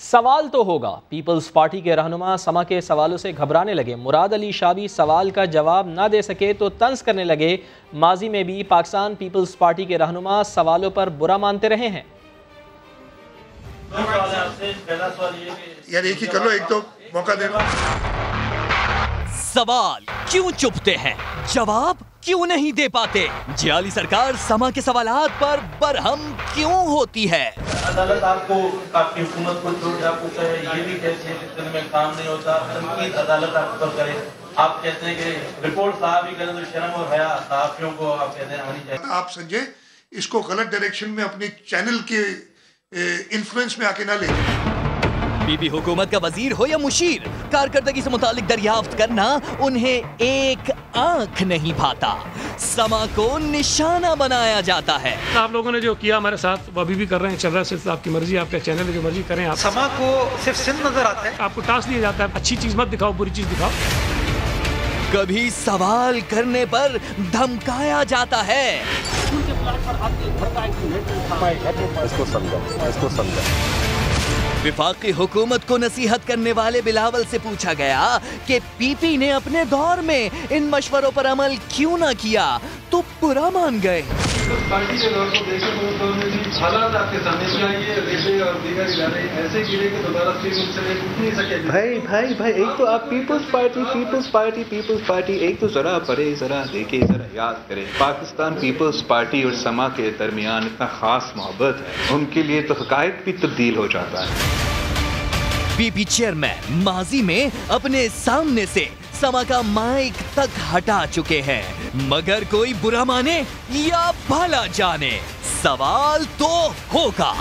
S1: सवाल तो होगा। पीपल्स पार्टी के रहनुमा समा के सवालों से घबराने लगे। मुराद अली शाह भी सवाल का जवाब ना दे सके तो तंज करने लगे। माजी में भी पाकिस्तान पीपल्स पार्टी के रहनुमा सवालों पर बुरा मानते रहे हैं।
S21: यार एक ही कर लो, एक तो मौका दे दो।
S11: सवाल क्यों चुपते हैं, जवाब क्यों नहीं दे पाते? जियाली सरकार समा के सवालात पर बरहम क्यों होती है?
S22: अदालत आपको, आपकी हुकूमत को छोड़ के आपको ये भी कहती है कि में काम नहीं होता, तनकीद अदालत आप पर करे। आप कहते हैं कि रिपोर्ट साहब ही करें तो शर्म और हया सहाफियों को आप कहते हैं आनी चाहिए।
S21: आप संजय इसको गलत डायरेक्शन में अपने चैनल के इन्फ्लुएंस में आके ना ले।
S11: बीबी हुकूमत का वजीर हो या मुशीर, कारकर्दगी से मुतालिक दरियाफ्त करना उन्हें एक आंख नहीं भाता। समा को निशाना बनाया जाता है।
S16: आप लोगों ने जो किया हमारे साथ वो अभी भी कर रहे हैं, चल रहा है, सिर्फ आपकी मर्जी, आपका चैनल है, जो मर्जी करें आप।
S22: समा को सिर्फ सिंध नजर आता है,
S16: आपको टास्क दिया जाता है अच्छी चीज मत दिखाओ, बुरी चीज दिखाओ।
S11: कभी सवाल करने पर धमकाया जाता है।
S22: इसको समझा, इसको समझा।
S5: वफाकी हुकूमत को नसीहत करने वाले बिलावल से पूछा गया कि पीपी ने अपने दौर में इन मशवरों पर अमल क्यों ना किया, तो बुरा मान गए।
S6: पार्टी के दौर को देखें तो हालात आपके सामने चाहिए, रेलवे और दीगर इदारे ऐसे गिरे कि दोबारा फिर उनसे उठ नहीं सके।
S23: भाई एक तो आप पीपल्स पार्टी एक तो जरा पढ़े, जरा देखे, जरा याद करें। पाकिस्तान पीपल्स पार्टी और समा के दरमियान इतना खास मोहब्बत है, उनके लिए तो हकायक भी तब्दील हो जाता है।
S5: पीपी चेयरमैन माजी में अपने सामने से समा का माइक तक हटा चुके हैं, मगर कोई बुरा माने या भला जाने, सवाल तो होगा।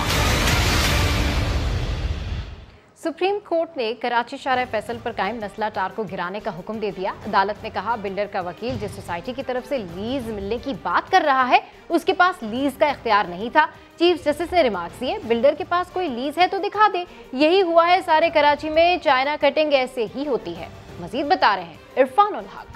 S2: सुप्रीम कोर्ट ने कराची शारा फैसल पर कायम नस्ला टार को गिराने का हुक्म दे दिया। अदालत ने कहा, बिल्डर का वकील जिस सोसाइटी की तरफ से लीज मिलने की बात कर रहा है उसके पास लीज का इख्तियार नहीं था। चीफ जस्टिस ने रिमार्क्स दिए, बिल्डर के पास कोई लीज है तो दिखा दे। यही हुआ है सारे कराची में, चाइना कटिंग ऐसे ही होती है। मजीद बता रहे हैं इरफान उल हक।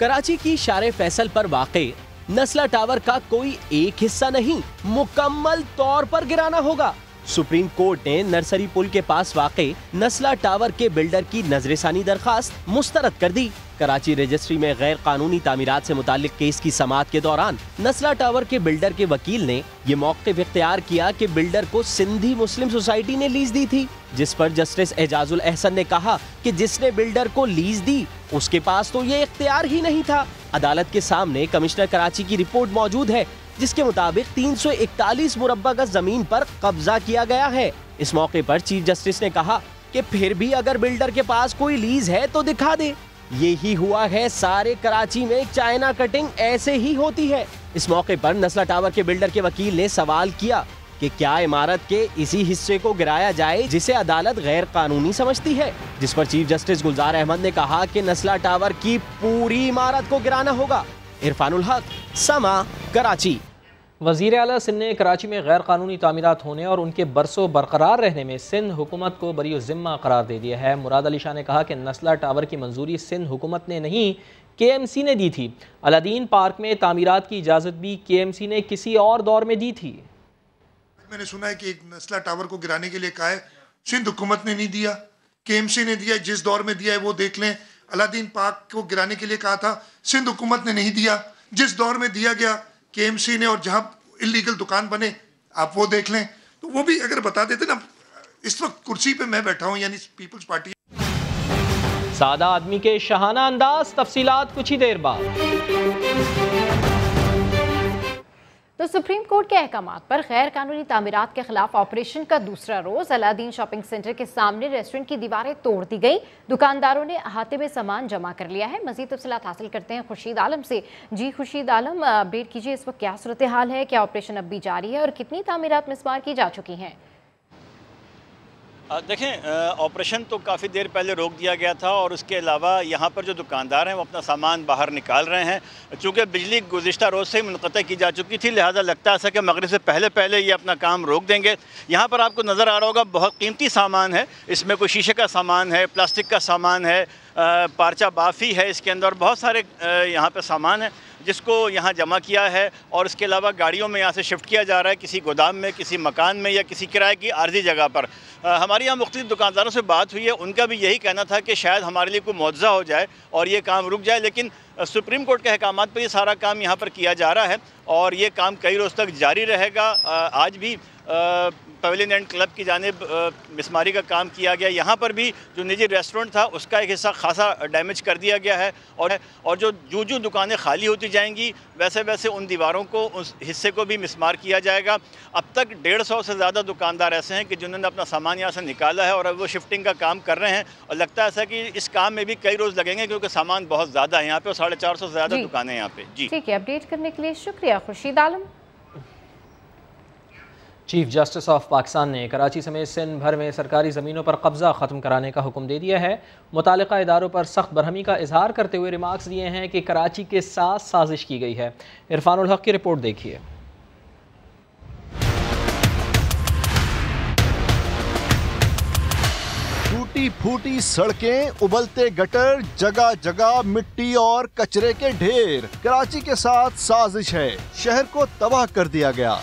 S24: कराची की शारे फैसल पर वाक़ई नस्ला टावर का कोई एक हिस्सा नहीं, मुकम्मल तौर पर गिराना होगा। सुप्रीम कोर्ट ने नर्सरी पुल के पास वाक़ई नस्ला टावर के बिल्डर की नजरसानी दरखास्त मुस्तरद कर दी। कराची रजिस्ट्री में गैर कानूनी तामीरात से मुताल्लिक केस की समाअत के दौरान नस्ला टावर के बिल्डर के वकील ने ये मौक़िफ़ इख्तियार किया कि बिल्डर को सिंधी मुस्लिम सोसाइटी ने लीज दी थी, जिस पर जस्टिस एजाजुल एहसन ने कहा कि जिसने बिल्डर को लीज दी उसके पास तो ये इख्तियार ही नहीं था। अदालत के सामने कमिश्नर कराची की रिपोर्ट मौजूद है, जिसके मुताबिक 341 मुरब्बा गज जमीन पर कब्जा किया गया है। इस मौके पर चीफ जस्टिस ने कहा कि फिर भी अगर बिल्डर के पास कोई लीज है तो दिखा दे। यही हुआ है सारे कराची में, चाइना कटिंग ऐसे ही होती है। इस मौके पर नस्ला टावर के बिल्डर के वकील ने सवाल किया कि क्या इमारत के इसी हिस्से को गिराया जाए जिसे अदालत गैर कानूनी समझती है, जिस पर चीफ जस्टिस गुलजार अहमद ने कहा कि नस्ला टावर की पूरी इमारत को गिराना होगा। इरफानुल हक, समा, कराची।
S1: वज़ीर आला सिंध ने कराची में गैर कानूनी तामीरात होने और उनके बरसों बरकरार रहने में सिंध हुकूमत को बरी ज़िम्मा करार दे दिया है। मुराद अली शाह ने कहा कि नस्ला टावर की मंजूरी सिंध हुकूमत ने नहीं, KMC ने दी थी। अलादीन पार्क में तामीरात की इजाज़त भी KMC ने किसी और दौर में दी थी।
S21: मैंने सुना है कि एक नस्ला टावर को गिराने के लिए कहा है, सिंध हुकूमत ने नहीं दिया, KMC ने दिया। जिस दौर में दिया है वो देख लें। अलादीन पार्क को गिराने के लिए कहा था, सिंध हुकूमत ने नहीं दिया। जिस दौर में दिया गया KMC ने, और जहां इलीगल दुकान बने आप वो देख लें। तो वो भी अगर बता देते ना। इस वक्त कुर्सी पे मैं बैठा हूं, यानी पीपल्स पार्टी।
S1: सादा आदमी के शहाना अंदाज, तफसीलात कुछ ही देर बाद।
S2: तो सुप्रीम कोर्ट के अहकामात पर गैर कानूनी तामीरात के खिलाफ ऑपरेशन का दूसरा रोज अलादीन शॉपिंग सेंटर के सामने रेस्टोरेंट की दीवारें तोड़ दी गई। दुकानदारों ने अहाते में सामान जमा कर लिया है। मजीद तफसीलात हासिल करते हैं खुर्शीद आलम से। जी खुर्शीद आलम, अपडेट कीजिए, इस वक्त क्या सूरत हाल है, क्या ऑपरेशन अब भी जारी है और कितनी तामीरात मिसमार की जा चुकी हैं?
S25: देखें, ऑपरेशन तो काफ़ी देर पहले रोक दिया गया था और उसके अलावा यहाँ पर जो दुकानदार हैं वो अपना सामान बाहर निकाल रहे हैं। चूँकि बिजली गुज़िश्ता रोज़ से ही मुनक़ता की जा चुकी थी, लिहाजा लगता है कि मगरिब से पहले ये अपना काम रोक देंगे। यहाँ पर आपको नज़र आ रहा होगा बहुत कीमती सामान है, इसमें कोई शीशे का सामान है, प्लास्टिक का सामान है, पार्चा बाफ़ी है, इसके अंदर बहुत सारे यहाँ पर सामान है जिसको यहाँ जमा किया है और इसके अलावा गाड़ियों में यहाँ से शिफ्ट किया जा रहा है, किसी गोदाम में, किसी मकान में या किसी किराए की आर्जी जगह पर। हमारे यहाँ मुख्तलिफ दुकानदारों से बात हुई है, उनका भी यही कहना था कि शायद हमारे लिए कोई मुआवजा हो जाए और ये काम रुक जाए, लेकिन सुप्रीम कोर्ट के अहकामात पर ये सारा काम यहाँ पर किया जा रहा है और ये काम कई रोज़ तक जारी रहेगा। आज भी पवेलियन एंड क्लब की जानिब मिसमारी का काम किया गया। यहाँ पर भी जो निजी रेस्टोरेंट था उसका एक हिस्सा खासा डैमेज कर दिया गया है और जो दुकानें खाली होती जाएंगी वैसे वैसे उन दीवारों को, उस हिस्से को भी मिसमार किया जाएगा। अब तक 150 से ज़्यादा दुकानदार ऐसे हैं कि जिन्होंने अपना सामान यहाँ से निकाला है और अब वो शिफ्टिंग का काम कर रहे हैं और लगता है ऐसा कि इस काम में भी कई रोज़ लगेंगे क्योंकि सामान बहुत ज़्यादा है यहाँ पे और 450 से ज़्यादा दुकानें यहाँ पे। जी
S2: ठीक है, अपडेट करने के लिए शुक्रिया Khurshid Alam.
S1: Chief justice of Pakistan ने कराची समेत सिंध भर में सरकारी ज़मीनों पर कब्ज़ा ख़त्म कराने का हुक्म दे दिया है। मुतालिका इदारों पर सख्त बरहमी का इजहार करते हुए रिमार्क्स दिए हैं कि कराची के साथ साजिश की गई है। इरफानुल हक की रिपोर्ट देखिए।
S7: टूटी फूटी सड़कें, उबलते गटर, जगह जगह मिट्टी और कचरे के ढेर। कराची के साथ साजिश है, शहर को तबाह कर दिया गया।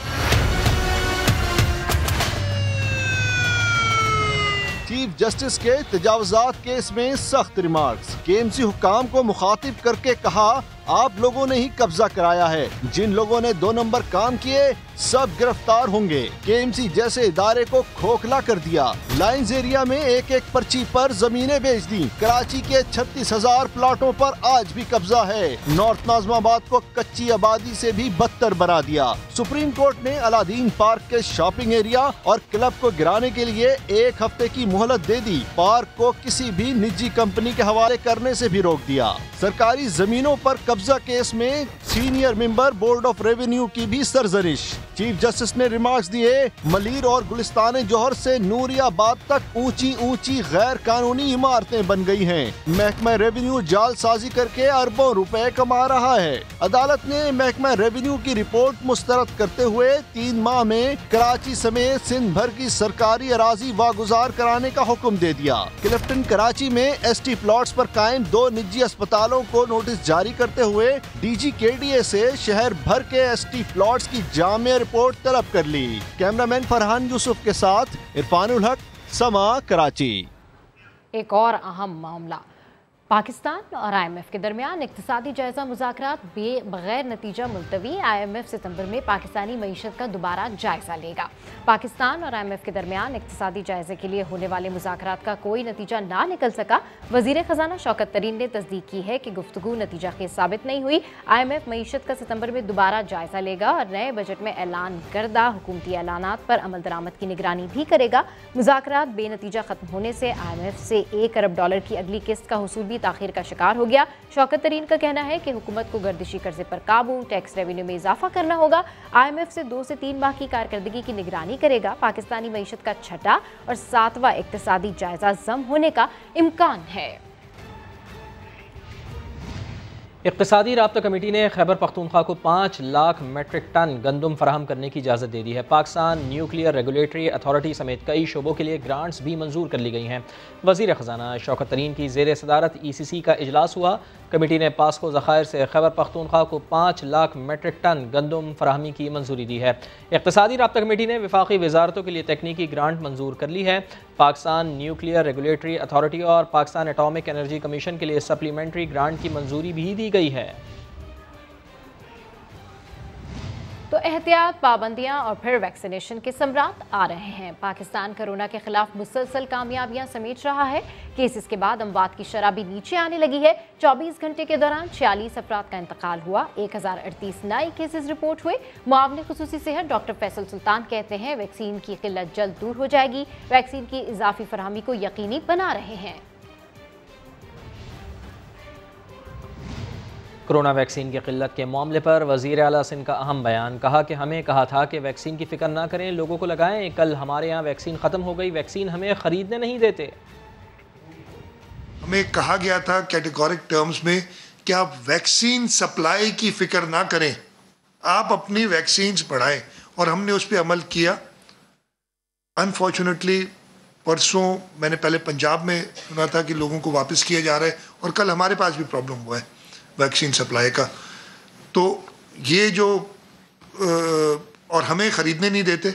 S7: चीफ जस्टिस के तजावुजात केस में सख्त रिमार्क्स। केएमसी हुक्काम को मुखातिब करके कहा, आप लोगों ने ही कब्जा कराया है, जिन लोगों ने 2 नंबर काम किए सब गिरफ्तार होंगे। केएमसी जैसे इदारे को खोखला कर दिया। लाइंस एरिया में एक एक पर्ची पर जमीनें बेच दी। कराची के 36,000 प्लाटों पर आज भी कब्जा है। नॉर्थ नाज़िमाबाद को कच्ची आबादी से भी बदतर बना दिया। सुप्रीम कोर्ट ने अलादीन पार्क के शॉपिंग एरिया और क्लब को गिराने के लिए 1 हफ्ते की मोहलत दे दी। पार्क को किसी भी निजी कंपनी के हवाले करने से भी रोक दिया। सरकारी जमीनों पर कब्जा केस में senior member board of revenue की भी सरजरिश। चीफ जस्टिस ने रिमार्क्स दिए, मलीर और गुलिस्तान जौहर से नूरियाबाद तक ऊंची ऊंची गैर कानूनी इमारतें बन गई हैं। महकमा रेवेन्यू जालसाजी करके अरबों रुपए कमा रहा है। अदालत ने महकमा रेवेन्यू की रिपोर्ट मुस्तरद करते हुए 3 माह में कराची समेत सिंध भर की सरकारी अराजी वागुजार कराने का हुक्म दे दिया। क्लिफ्टन कराची में एसटी प्लॉट्स पर कायम 2 निजी अस्पतालों को नोटिस जारी करते हुए डीजी केडीए से शहर भर के एसटी प्लॉट्स की जामिया रिपोर्ट तलब कर ली। कैमरामैन फरहान यूसुफ के साथ इरफानुल हक, समा, कराची।
S2: एक और अहम मामला, पाकिस्तान और IMF के दरमियान इक्तिसादी जायजा मुज़ाकरात बगैर नतीजा मुलतवी। IMF सितंबर में पाकिस्तानी मईशत का दोबारा जायजा लेगा। पाकिस्तान और IMF के दरमियान इक्तिसादी जायजे के लिए होने वाले मुज़ाकरात का कोई नतीजा ना निकल सका। वज़ीर ख़जाना शौकत तरीन ने तस्दीक की है कि गुफ्तगू नतीजा खेज साबित नहीं हुई। IMF मईशत का सितंबर में दोबारा जायजा लेगा और नए बजट में ऐलान करदा हुकूमती ऐलानात पर अमल दरामद की निगरानी भी करेगा। मुज़ाकरात बेनतीजा खत्म होने से IMF से $1 अरब की अगली किस्त का हुसूल भी ताखीर का शिकार हो गया। शौकत तरीन का कहना है कि हुकूमत को गर्दिशी कर्जे पर काबू, टैक्स रेवेन्यू में इजाफा करना होगा। IMF से 2 से 3 माह की कारकर्दगी की निगरानी करेगा। पाकिस्तानी मईशत का 6वां और 7वां इक्तिसादी जायजा जम होने का इम्कान है।
S1: इक़्तिसादी राब्ता कमेटी ने खैबर पख्तूनख्वा को 5 लाख मेट्रिक टन गंदम फराहम करने की इजाज़त दे दी है। पाकिस्तान न्यूक्लियर रेगुलेटरी अथॉरिटी समेत कई शोबों के लिए ग्रांट्स भी मंजूर कर ली गई हैं। वज़ीर ख़जाना शौकत तरीन की ज़ेर सदारत ECC का इजलास हुआ। कमेटी ने पास्को ज़खायर से खैबर पख्तूनख्वा को 5 लाख मेट्रिक टन गंदम फराहमी की मंजूरी दी है। इक़्तिसादी राब्ता कमेटी ने वफाकी वजारतों के लिए तकनीकी ग्रांट मंजूर कर ली है। पाकिस्तान न्यूक्लियर रेगुलेटरी अथॉरिटी और पाकिस्तान एटॉमिक एनर्जी कमीशन के लिए सप्लीमेंट्री ग्रांट की मंजूरी भी दी गई है।
S2: तो एहतियात, पाबंदियां और फिर वैक्सीनेशन के समरात आ रहे हैं। पाकिस्तान कोरोना के खिलाफ मुसलसल कामयाबियां समेट रहा है। केसेस के बाद अमवात की शरह भी नीचे आने लगी है। 24 घंटे के दौरान 46 अफराद का इंतकाल हुआ। 1038 नए केसेस रिपोर्ट हुए। मुआविन खुसूसी सेहत डॉक्टर फैसल सुल्तान कहते हैं वैक्सीन की किल्लत जल्द दूर हो जाएगी। वैक्सीन की इजाफी फरहमी को यकीनी बना रहे हैं।
S1: कोरोना वैक्सीन की किल्लत के मामले पर वज़ीर आला सिंध का अहम बयान। कहा कि हमें कहा था कि वैक्सीन की फ़िक्र ना करें, लोगों को लगाएं। कल हमारे यहाँ वैक्सीन ख़त्म हो गई, वैक्सीन हमें ख़रीदने नहीं देते।
S21: हमें कहा गया था कैटेगोरिक टर्म्स में कि आप वैक्सीन सप्लाई की फ़िक्र ना करें, आप अपनी वैक्सीन्स बढ़ाएं, और हमने उस पर अमल किया। अनफॉर्चुनेटली परसों मैंने पहले पंजाब में सुना था कि लोगों को वापस किया जा रहा है, और कल हमारे पास भी प्रॉब्लम हुआ है वैक्सीन सप्लाई का। तो ये जो और हमें ख़रीदने नहीं देते,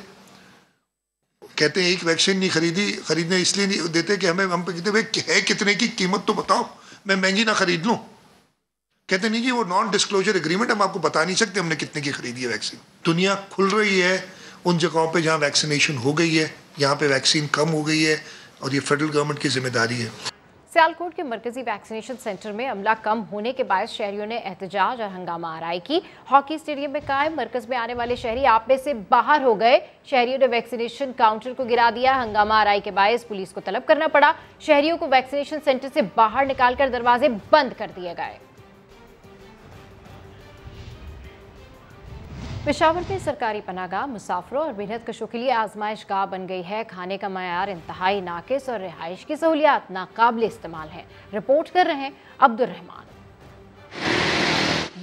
S21: कहते हैं एक वैक्सीन नहीं खरीदने इसलिए नहीं देते कि हम कहते भाई है कितने की कीमत तो बताओ, मैं महंगी ना खरीद लूँ। कहते नहीं जी वो नॉन डिस्क्लोजर एग्रीमेंट, हम आपको बता नहीं सकते हमने कितने की खरीदी है वैक्सीन। दुनिया खुल रही है उन जगहों पे जहाँ वैक्सीनेशन हो गई है, यहाँ पे वैक्सीन कम हो गई है, और ये फेडरल गवर्नमेंट की जिम्मेदारी है।
S2: सियालकोट के मरकजी वैक्सीनेशन सेंटर में अमला कम होने के बायस शहरियों ने एहतजाज और हंगामा आराई की। हॉकी स्टेडियम में कायम मरकज में आने वाले शहरी आपे से बाहर हो गए। शहरियों ने वैक्सीनेशन काउंटर को गिरा दिया। हंगामा आराई के बायस पुलिस को तलब करना पड़ा। शहरियों को वैक्सीनेशन सेंटर से बाहर निकालकर दरवाजे बंद कर दिए गए। पेशावर में सरकारी पनाहगाह मुसाफरों और बेहद कशों के लिए आजमाइश गाह बन गई है। खाने का मयार इंतहाई नाकिस और रिहाइश की सहूलियात नाकाबिल इस्तेमाल है। रिपोर्ट कर रहे हैं अब्दुल रहमान।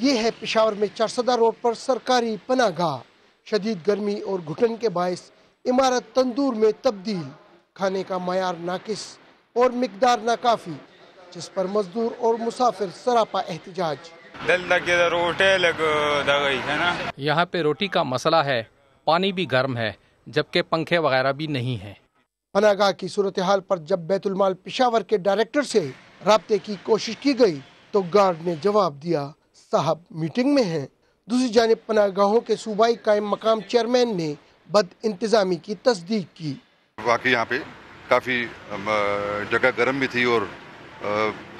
S9: ये है पेशावर में चारसदा रोड पर सरकारी पनाहगाह। शदीद गर्मी और घुटन के बायस इमारत तंदूर में तब्दील। खाने का मयार नाकिस, और मिकदार नाकाफी, जिस पर मजदूर और मुसाफिर सरापा एहतजाज।
S12: यहाँ पे रोटी का मसला है, पानी भी गर्म है, जबकि पंखे वगैरह भी नहीं है।
S9: पनागाह की सूरत हाल पर जब बैतुल माल पेशावर के डायरेक्टर से राब्ते की कोशिश की गई तो गार्ड ने जवाब दिया, साहब मीटिंग में हैं। दूसरी जानिब पनागाहों के सूबाई कायम मकाम चेयरमैन ने बद इंतजामी की तस्दीक की।
S13: वाकई यहाँ पे काफ़ी जगह गर्म भी थी और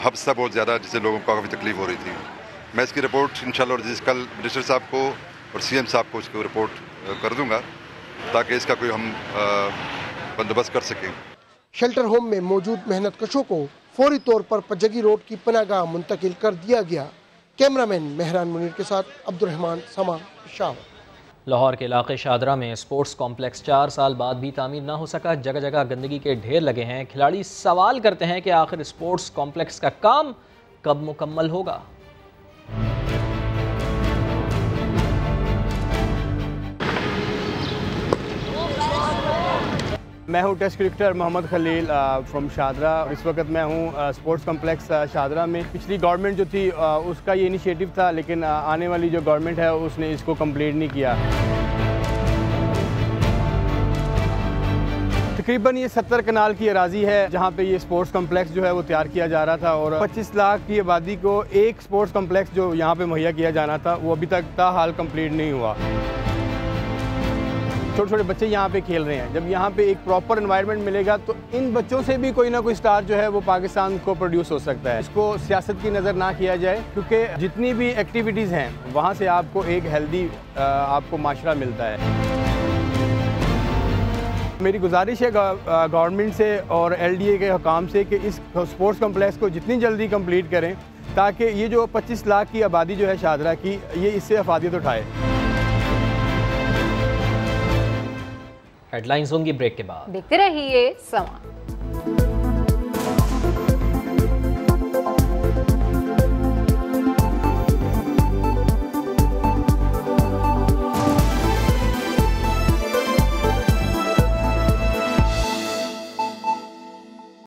S13: हब्स था बहुत ज़्यादा, जिससे लोगों को काफ़ी तकलीफ हो रही थी। मैं इसकी रिपोर्ट इंशाल्लाह जिस कल मिनिस्टर साहब को और सीएम साहब को इसको रिपोर्ट कर दूंगा ताकि इसका कोई हम बंदोबस्त कर सकें।
S9: शेल्टर होम में मौजूद मेहनत कशों को फौरी तौर पर पजगी रोड की पनागाह मुंतकिल कर दिया गया। कैमरामैन मेहरान मुनीर के साथ अब्दुर्रहमान समा, पेशावर।
S1: लाहौर के इलाके शादरा में स्पोर्ट्स कॉम्प्लेक्स 4 साल बाद भी तामीर न हो सका। जगह जगह गंदगी के ढेर लगे हैं। खिलाड़ी सवाल करते हैं कि आखिर स्पोर्ट्स कॉम्प्लेक्स का काम कब मुकम्मल होगा।
S15: मैं हूं test cricketer Mohammad Khalil from Shahdara. इस वक्त मैं हूं स्पोर्ट्स कॉम्प्लेक्स शादरा में। पिछली गवर्नमेंट जो थी उसका ये इनिशिएटिव था, लेकिन आने वाली जो गवर्नमेंट है उसने इसको कंप्लीट नहीं किया। तकरीबन ये 70 कनाल की अराजी है जहाँ पे ये स्पोर्ट्स कॉम्प्लेक्स जो है वो तैयार किया जा रहा था और 25 लाख की आबादी को एक स्पोर्ट्स कॉम्प्लेक्स जो यहाँ पे मुहैया किया जाना था वो अभी तक ताहाल कंप्लीट नहीं हुआ। छोटे छोटे बच्चे यहाँ पे खेल रहे हैं। जब यहाँ पे एक प्रॉपर एनवायरनमेंट मिलेगा तो इन बच्चों से भी कोई ना कोई स्टार जो है वो पाकिस्तान को प्रोड्यूस हो सकता है। इसको सियासत की नज़र ना किया जाए, क्योंकि जितनी भी एक्टिविटीज़ हैं वहाँ से आपको एक हेल्दी आपको माशरा मिलता है। मेरी गुजारिश है गवर्नमेंट से और LDA के हुकाम से कि इस स्पोर्ट्स कॉम्प्लेक्स को जितनी जल्दी कंप्लीट करें ताकि ये जो 25 लाख की आबादी जो है शादरा की, ये इससे अफादियत उठाए।
S1: हेडलाइंस होंगी ब्रेक के बाद।
S2: देखते रहिए समा।